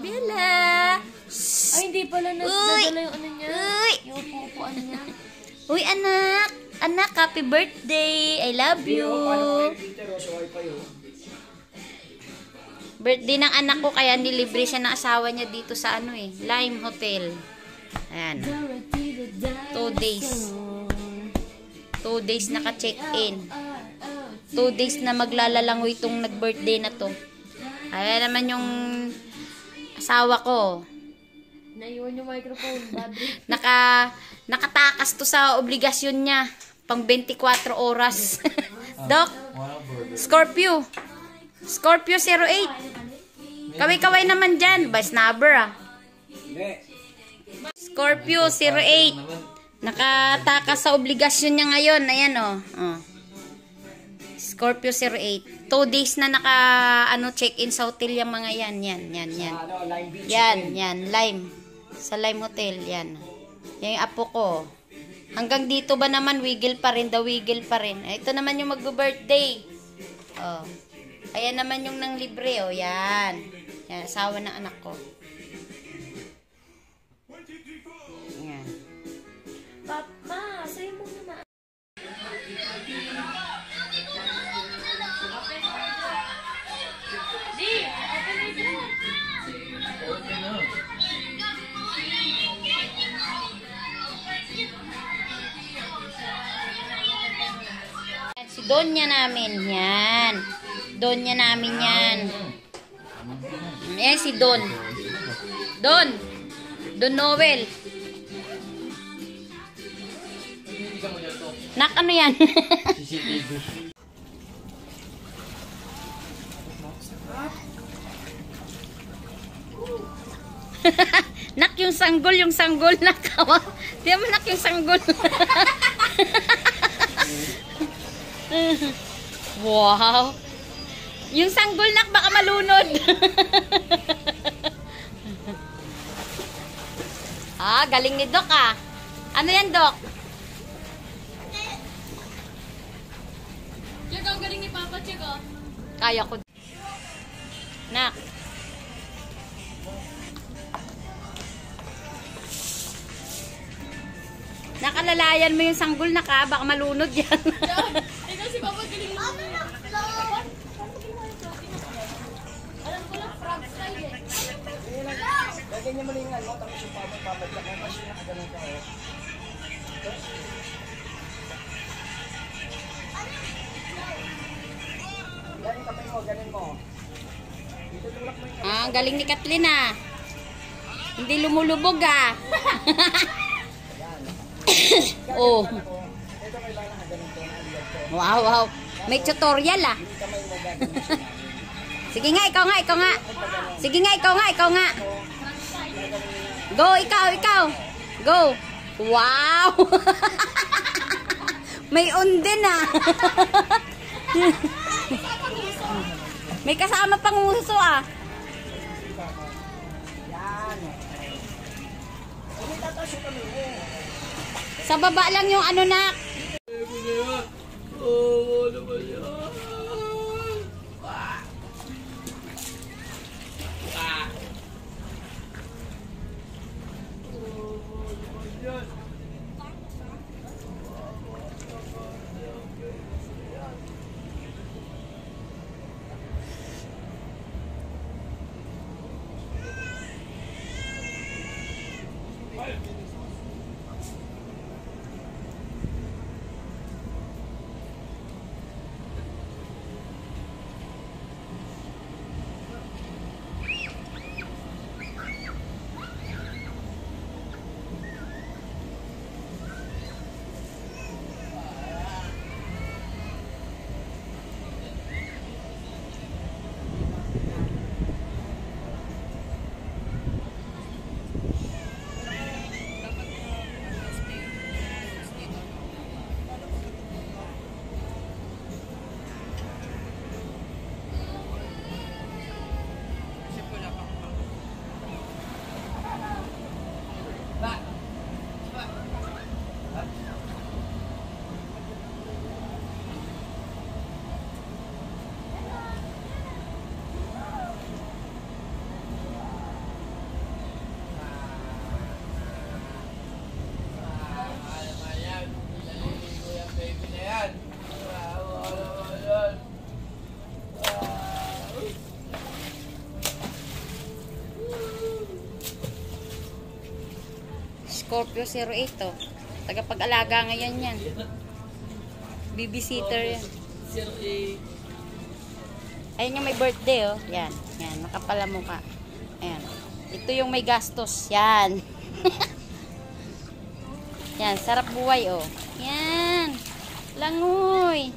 Bella! Ay, hindi pala nadala yung ano niya. Uy! Yung upo-upuan niya. Uy, anak! Anak, happy birthday! I love you! Birthday ng anak ko, kaya nilibre siya ng asawa niya dito sa ano eh, Lime Hotel. Ayan. 2 days. 2 days naka-check-in. 2 days na maglalalangoy itong nag-birthday na to. Ayan naman yung asawa ko. Naiwan yung microphone, badri. Nakatakas to sa obligasyon niya. Pang 24 oras. Doc, Scorpio. Scorpio 08. Kaway-kaway naman dyan. Ba, snubber ah. Scorpio 08. Nakatakas sa obligasyon niya ngayon. Ayan oh. Scorpio 08. 2 days na check-in sa hotel yung mga yan. Yan. Lime. Sa Lime Hotel. Yan. Yan yung apo ko. Hanggang dito ba naman, wiggle pa rin. Wiggle pa rin. Ito naman yung mag-birthday. Oh. Ayan naman yung nang libre. Oh, yan. Yan, asawa ng anak ko. Yan. Papa, sa'yo mo naman. Di, open mo dyan. Si Donya namin. Yan. Donya namin yan. Ayan si Don. Don Noel. Nak, ano yan? Nak, yung sanggol nak. Diyan mo nak yung sanggol. Wow. Yung sanggol nak baka malunod. Galing ni Doc ah. Ano yan, Doc? Tiyaga, ang galing ni Papa, tiyaga. Kaya ko. Nak. Nakalalayan mo yung sanggol na ka, baka malunod yan. Ikaw si Papa, galing mo. Alam ko lang, frog style eh. Lagyan niya mo na yung ano, tapos yung papabagyak mo, kasi nakaganon ka eh. Galing kamay mo, galing mo. Dito tulak mo yung Galing ni Kathleen ah. Hindi lumulubog ah. Oh. ito kailangan ganon ko na aliyad ko. Wow. May tutorial ah. Hindi kamay mo gagawin. Sige nga, ikaw nga. Sige nga, ikaw nga. Go, ikaw. Go. Wow. May ondin ah. May kasama pang uso ah. Yan. Hindi tataas yung kami mo. Sa baba lang yung ano na. Oo, naman yan. Scorpio 08 oh. Tagapag-alaga ngayon yan. Babysitter yan. Ayun yung may birthday oh. Yan. Yan. Nakapala mukha. Ayan. Ito yung may gastos. Yan. Yan. Sarap buhay oh. Yan. Langoy.